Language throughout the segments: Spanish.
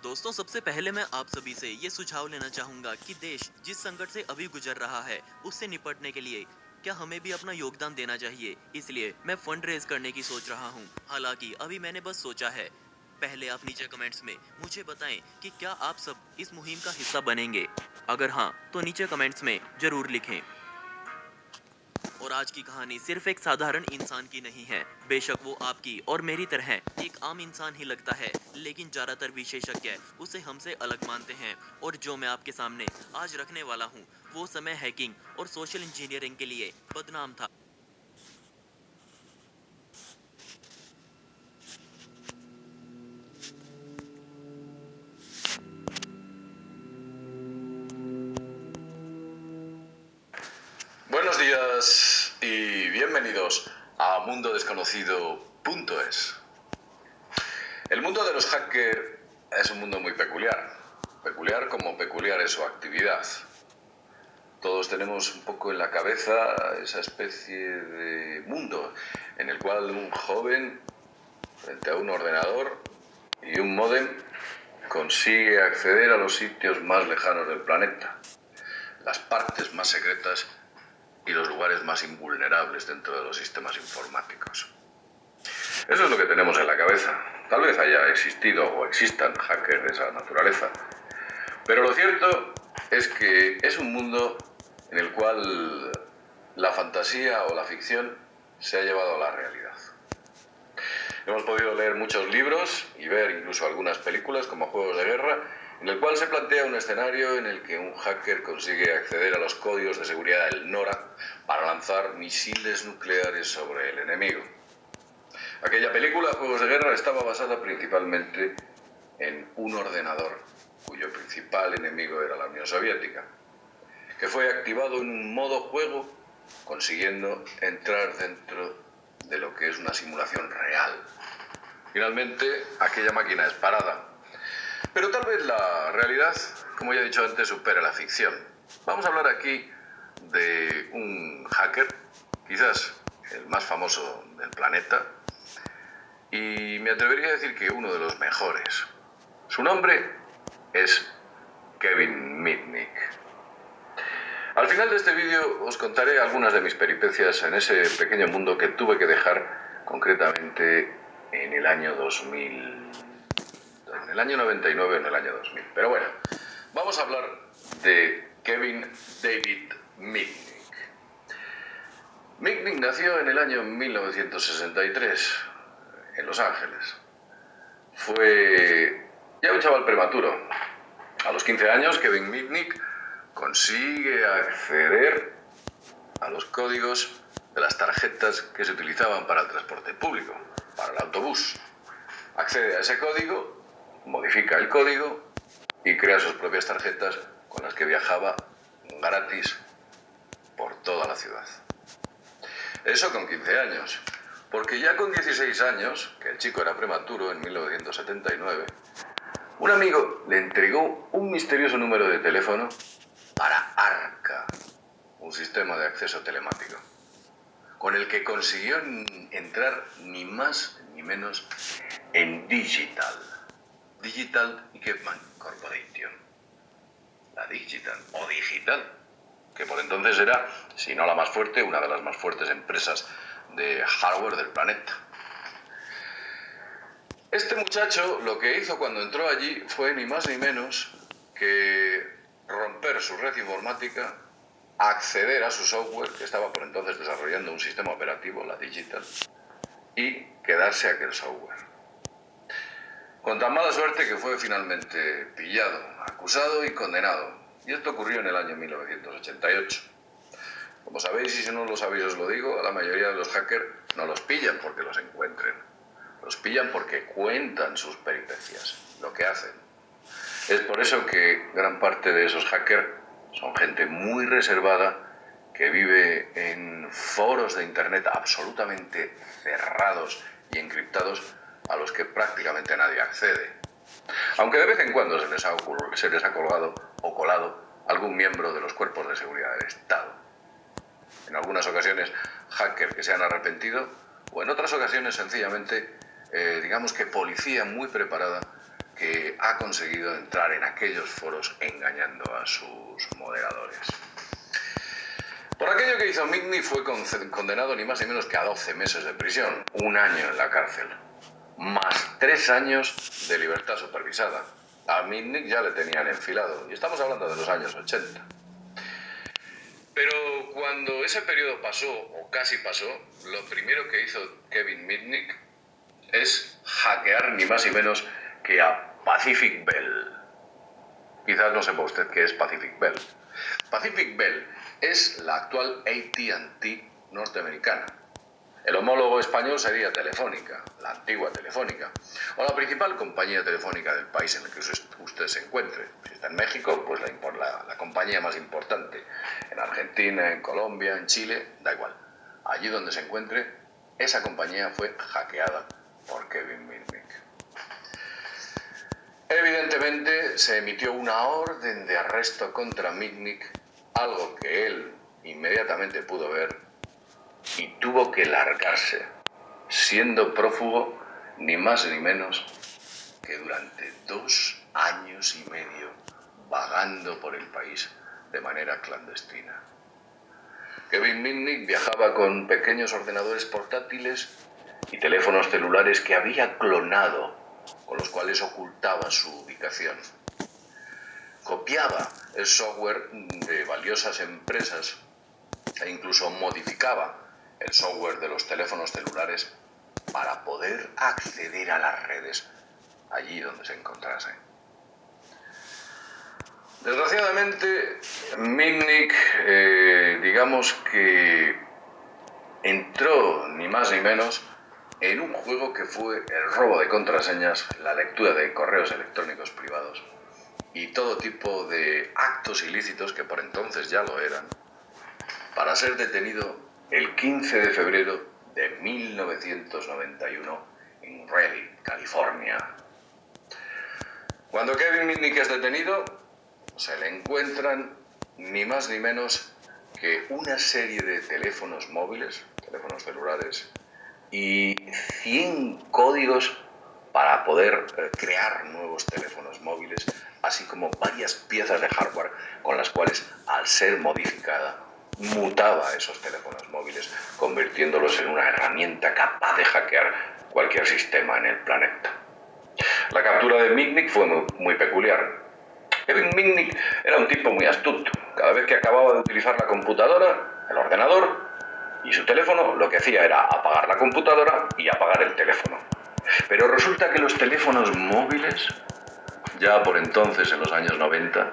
दोस्तों, सबसे पहले मैं आप सभी से ये सुझाव लेना चाहूंगा कि देश जिस संकट से अभी गुजर रहा है, उससे निपटने के लिए क्या हमें भी अपना योगदान देना चाहिए। इसलिए मैं फंड रेज करने की सोच रहा हूँ। हालांकि अभी मैंने बस सोचा है। पहले आप नीचे कमेंट्स में मुझे बताएं कि क्या आप सब इस मुहिम का हिस्सा बनेंगे। अगर हाँ, तो नीचे कमेंट्स में जरूर लिखें। और आज की कहानी सिर्फ एक साधारण इंसान की नहीं है। बेशक वो आपकी और मेरी तरह एक आम इंसान ही लगता है, लेकिन ज्यादातर विशेषज्ञ उसे हमसे अलग मानते हैं। और जो मैं आपके सामने आज रखने वाला हूँ, वो समय हैकिंग और सोशल इंजीनियरिंग के लिए बदनाम था। Buenos días y bienvenidos a mundodesconocido.es. El mundo de los hackers es un mundo muy peculiar. Peculiar como peculiar es su actividad. Todos tenemos un poco en la cabeza esa especie de mundo en el cual un joven, frente a un ordenador y un módem, consigue acceder a los sitios más lejanos del planeta, las partes más secretas y los lugares más invulnerables dentro de los sistemas informáticos. Eso es lo que tenemos en la cabeza. Tal vez haya existido o existan hackers de esa naturaleza. Pero lo cierto es que es un mundo en el cual la fantasía o la ficción se ha llevado a la realidad. Hemos podido leer muchos libros y ver incluso algunas películas como Juegos de Guerra, en el cual se plantea un escenario en el que un hacker consigue acceder a los códigos de seguridad del NORAD para lanzar misiles nucleares sobre el enemigo. Aquella película, Juegos de Guerra, estaba basada principalmente en un ordenador cuyo principal enemigo era la Unión Soviética, que fue activado en un modo juego, consiguiendo entrar dentro de lo que es una simulación real. Finalmente, aquella máquina es parada. Pero tal vez la realidad, como ya he dicho antes, supera la ficción. Vamos a hablar aquí de un hacker, quizás el más famoso del planeta, y me atrevería a decir que uno de los mejores. Su nombre es Kevin Mitnick. Al final de este vídeo os contaré algunas de mis peripecias en ese pequeño mundo que tuve que dejar concretamente en el año 2000, en el año 99 o en el año 2000. Pero bueno, vamos a hablar de Kevin David Mitnick. Mitnick nació en el año 1963 en Los Ángeles. Fue ya un chaval prematuro. A los 15 años, Kevin Mitnick consigue acceder a los códigos de las tarjetas que se utilizaban para el transporte público, para el autobús. Accede a ese código, modifica el código y crea sus propias tarjetas con las que viajaba gratis por toda la ciudad. Eso con 15 años. Porque ya con 16 años, que el chico era prematuro en 1979, un amigo le entregó un misterioso número de teléfono para ARCA, un sistema de acceso telemático, con el que consiguió entrar ni más ni menos en Digital Equipment Corporation. La Digital o Digital, que por entonces era, si no la más fuerte, una de las más fuertes empresas de hardware del planeta. Este muchacho lo que hizo cuando entró allí fue ni más ni menos que romper su red informática, acceder a su software, que estaba por entonces desarrollando un sistema operativo, la Digital, y quedarse aquel software. Con tan mala suerte que fue finalmente pillado, acusado y condenado. Y esto ocurrió en el año 1988. Como sabéis, y si no lo sabéis os lo digo, a la mayoría de los hackers no los pillan porque los encuentren. Los pillan porque cuentan sus peripecias, lo que hacen. Es por eso que gran parte de esos hackers son gente muy reservada que vive en foros de internet absolutamente cerrados y encriptados a los que prácticamente nadie accede. Aunque de vez en cuando se les ha colgado o colado algún miembro de los cuerpos de seguridad del Estado. En algunas ocasiones hackers que se han arrepentido, o en otras ocasiones sencillamente, digamos que policía muy preparada que ha conseguido entrar en aquellos foros engañando a sus moderadores. Por aquello que hizo Mitnick fue condenado ni más ni menos que a 12 meses de prisión, 1 año en la cárcel, más 3 años de libertad supervisada. A Mitnick ya le tenían enfilado, y estamos hablando de los años 80. Pero cuando ese periodo pasó, o casi pasó, lo primero que hizo Kevin Mitnick es hackear ni más ni menos que a Pacific Bell. Quizás no sepa usted qué es Pacific Bell. Pacific Bell es la actual AT&T norteamericana. El homólogo español sería Telefónica, la antigua Telefónica, o la principal compañía telefónica del país en el que usted se encuentre. Si está en México, pues la compañía más importante. En Argentina, en Colombia, en Chile, da igual. Allí donde se encuentre, esa compañía fue hackeada por Kevin Mitnick. Evidentemente se emitió una orden de arresto contra Mitnick, algo que él inmediatamente pudo ver y tuvo que largarse, siendo prófugo ni más ni menos que durante 2 años y medio vagando por el país de manera clandestina. Kevin Mitnick viajaba con pequeños ordenadores portátiles y teléfonos celulares que había clonado, con los cuales ocultaba su ubicación. Copiaba el software de valiosas empresas e incluso modificaba el software de los teléfonos celulares para poder acceder a las redes allí donde se encontrase. Desgraciadamente, Mitnick, digamos que entró ni más ni menos en un juego que fue el robo de contraseñas, la lectura de correos electrónicos privados y todo tipo de actos ilícitos que por entonces ya lo eran, para ser detenido el 15 de febrero de 1991 en Raleigh, California. Cuando Kevin Mitnick es detenido, se le encuentran ni más ni menos que una serie de teléfonos móviles, teléfonos celulares, y 100 códigos para poder crear nuevos teléfonos móviles, así como varias piezas de hardware con las cuales, al ser modificada, mutaba esos teléfonos móviles, convirtiéndolos en una herramienta capaz de hackear cualquier sistema en el planeta. La captura de Mitnick fue muy peculiar. Kevin Mitnick era un tipo muy astuto. Cada vez que acababa de utilizar la computadora, el ordenador y su teléfono, lo que hacía era apagar la computadora y apagar el teléfono. Pero resulta que los teléfonos móviles, ya por entonces en los años 90,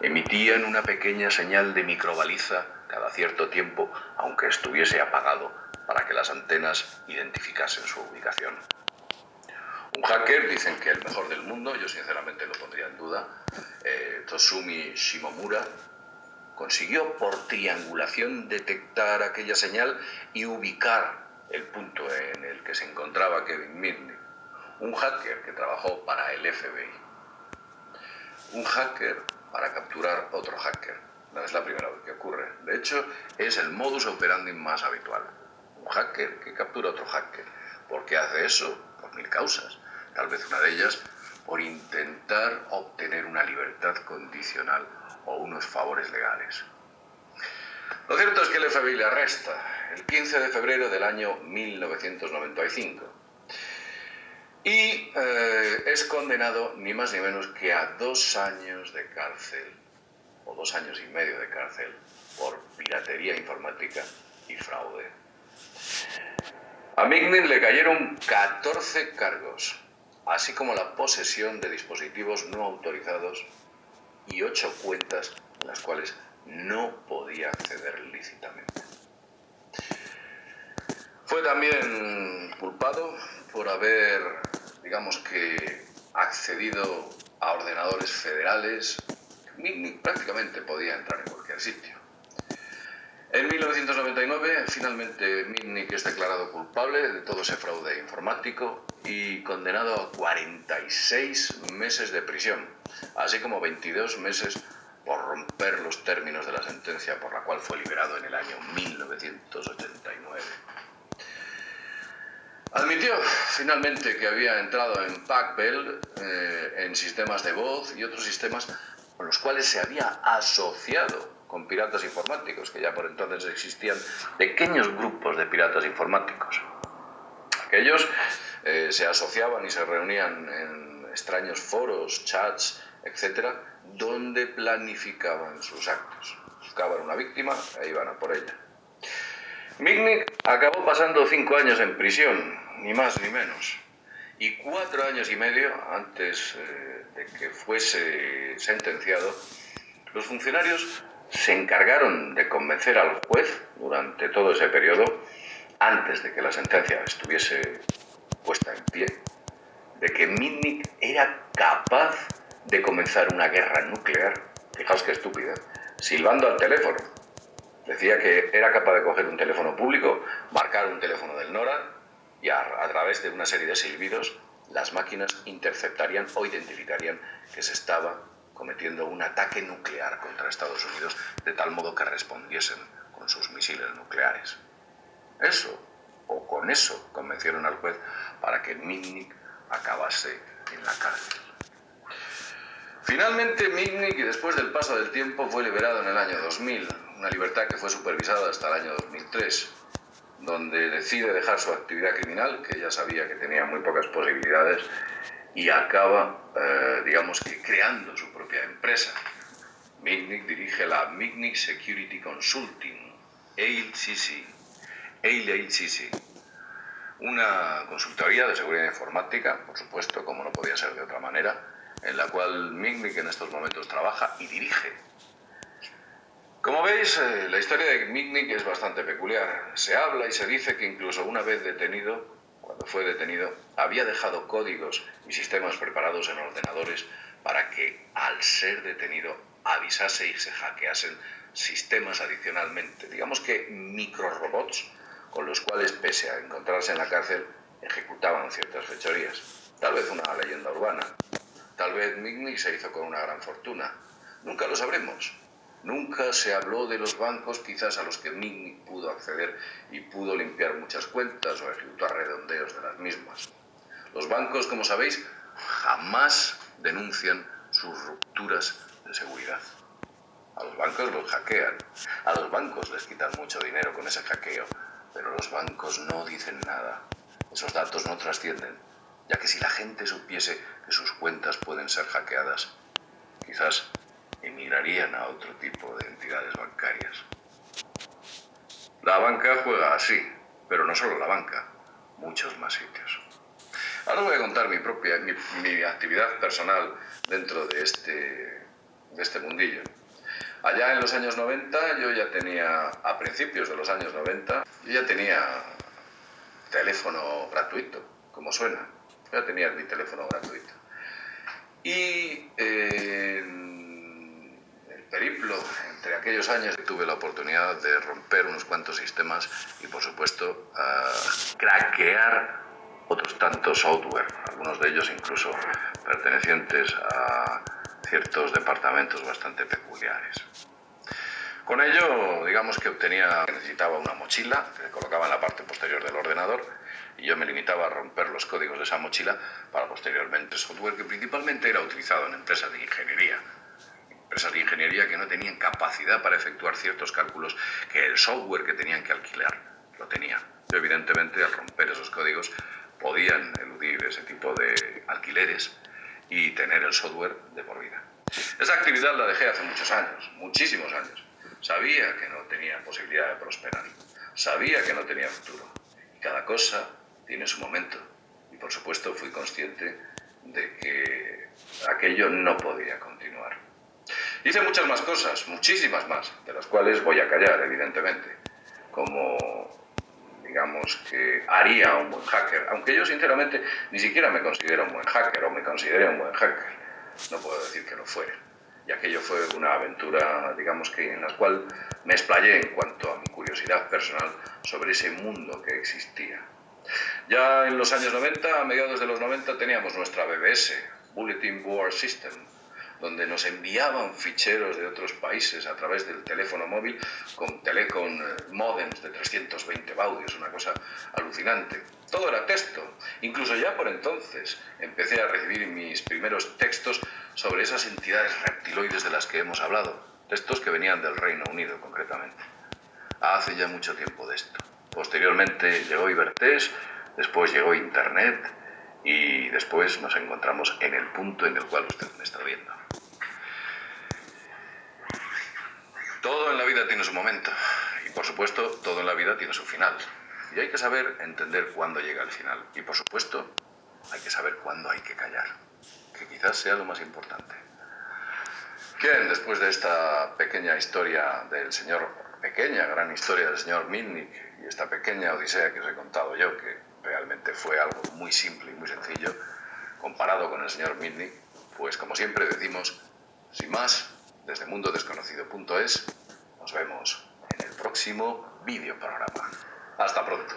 emitían una pequeña señal de microbaliza cada cierto tiempo, aunque estuviese apagado, para que las antenas identificasen su ubicación. Un hacker, dicen que el mejor del mundo, yo sinceramente lo pondría en duda, Tosumi Shimomura, consiguió por triangulación detectar aquella señal y ubicar el punto en el que se encontraba Kevin Mitnick. Un hacker que trabajó para el FBI. Un hacker para capturar otro hacker. No es la primera vez que ocurre. De hecho, es el modus operandi más habitual. Un hacker que captura a otro hacker. ¿Por qué hace eso? Por 1000 causas. Tal vez una de ellas por intentar obtener una libertad condicional o unos favores legales. Lo cierto es que el FBI le arresta el 15 de febrero del año 1995 y es condenado ni más ni menos que a 2 años de cárcel, o 2 años y medio de cárcel, por piratería informática y fraude. A Mitnick le cayeron 14 cargos, así como la posesión de dispositivos no autorizados y 8 cuentas en las cuales no podía acceder lícitamente. Fue también culpado por haber, digamos que, accedido a ordenadores federales. Mitnick prácticamente podía entrar en cualquier sitio. En 1999, finalmente, Mitnick es declarado culpable de todo ese fraude informático y condenado a 46 meses de prisión, así como 22 meses por romper los términos de la sentencia por la cual fue liberado en el año 1989. Admitió finalmente que había entrado en Packbell, en sistemas de voz y otros sistemas con los cuales se había asociado con piratas informáticos, que ya por entonces existían pequeños grupos de piratas informáticos. Aquellos se asociaban y se reunían en extraños foros, chats, etcétera, donde planificaban sus actos. Buscaban una víctima e iban a por ella. Mitnick acabó pasando 5 años en prisión, ni más ni menos. Y 4 años y medio antes de que fuese sentenciado, los funcionarios se encargaron de convencer al juez durante todo ese periodo, antes de que la sentencia estuviese puesta en pie, de que Mitnick era capaz de comenzar una guerra nuclear, fijaos qué estúpida, silbando al teléfono. Decía que era capaz de coger un teléfono público, marcar un teléfono del NORAD y a través de una serie de silbidos las máquinas interceptarían o identificarían que se estaba cometiendo un ataque nuclear contra Estados Unidos, de tal modo que respondiesen con sus misiles nucleares. Eso, o con eso, convencieron al juez para que Mitnick acabase en la cárcel. Finalmente, Mitnick, después del paso del tiempo, fue liberado en el año 2000, una libertad que fue supervisada hasta el año 2003, donde decide dejar su actividad criminal, que ya sabía que tenía muy pocas posibilidades, y acaba, digamos que, creando su propia empresa. Mitnick dirige la Mitnick Security Consulting, AILCC, una consultoría de seguridad informática, por supuesto, como no podía ser de otra manera, en la cual Mitnick en estos momentos trabaja y dirige. Como veis, la historia de Mitnick es bastante peculiar. Se habla y se dice que incluso una vez detenido, cuando fue detenido, había dejado códigos y sistemas preparados en ordenadores para que, al ser detenido, avisase y se hackeasen sistemas adicionalmente. Digamos que microrobots con los cuales, pese a encontrarse en la cárcel, ejecutaban ciertas fechorías. Tal vez una leyenda urbana. Tal vez Mitnick se hizo con una gran fortuna. Nunca lo sabremos. Nunca se habló de los bancos quizás a los que Mitnick pudo acceder y pudo limpiar muchas cuentas o ejecutar redondeos de las mismas. Los bancos, como sabéis, jamás denuncian sus rupturas de seguridad. A los bancos los hackean. A los bancos les quitan mucho dinero con ese hackeo. Pero los bancos no dicen nada. Esos datos no trascienden, ya que si la gente supiese que sus cuentas pueden ser hackeadas, quizás emigrarían a otro tipo de entidades bancarias. La banca juega así, pero no solo la banca, muchos más sitios. Ahora os voy a contar mi actividad personal dentro de este mundillo. Allá en los años 90, a principios de los años 90, yo ya tenía teléfono gratuito, como suena. Ya tenía mi teléfono gratuito. Y el periplo entre aquellos años tuve la oportunidad de romper unos cuantos sistemas y, por supuesto, craquear otros tantos software, algunos de ellos incluso pertenecientes a ciertos departamentos bastante peculiares. Con ello, digamos que necesitaba una mochila que colocaba en la parte posterior del ordenador y yo me limitaba a romper los códigos de esa mochila para posteriormente software que principalmente era utilizado en empresas de ingeniería. Empresas de ingeniería que no tenían capacidad para efectuar ciertos cálculos que el software que tenían que alquilar lo tenía. Yo, evidentemente, al romper esos códigos podían eludir ese tipo de alquileres y tener el software de por vida. Esa actividad la dejé hace muchos años, muchísimos años. Sabía que no tenía posibilidad de prosperar. Sabía que no tenía futuro. Y cada cosa tiene su momento. Y por supuesto fui consciente de que aquello no podía continuar. Hice muchas más cosas, muchísimas más, de las cuales voy a callar, evidentemente. Como, digamos, que haría un buen hacker. Aunque yo, sinceramente, ni siquiera me considero un buen hacker o me consideré un buen hacker. No puedo decir que lo fuera. Y aquello fue una aventura, digamos que en la cual me explayé en cuanto a mi curiosidad personal sobre ese mundo que existía. Ya en los años 90, a mediados de los 90, teníamos nuestra BBS, Bulletin Board System, donde nos enviaban ficheros de otros países a través del teléfono móvil con módems de 320 baudios, una cosa alucinante. Todo era texto. Incluso ya por entonces empecé a recibir mis primeros textos sobre esas entidades reptiloides de las que hemos hablado. Textos que venían del Reino Unido, concretamente. Hace ya mucho tiempo de esto. Posteriormente llegó Ibertés, después llegó Internet y después nos encontramos en el punto en el cual usted me está viendo. Todo en la vida tiene su momento y, por supuesto, todo en la vida tiene su final. Y hay que saber entender cuándo llega el final. Y, por supuesto, hay que saber cuándo hay que callar, que quizás sea lo más importante. Bien, después de esta pequeña historia del gran historia del señor Mitnick y esta pequeña odisea que os he contado yo, que realmente fue algo muy simple y muy sencillo, comparado con el señor Mitnick, pues como siempre decimos, sin más, desde mundodesconocido.es, nos vemos en el próximo videoprograma. Hasta pronto.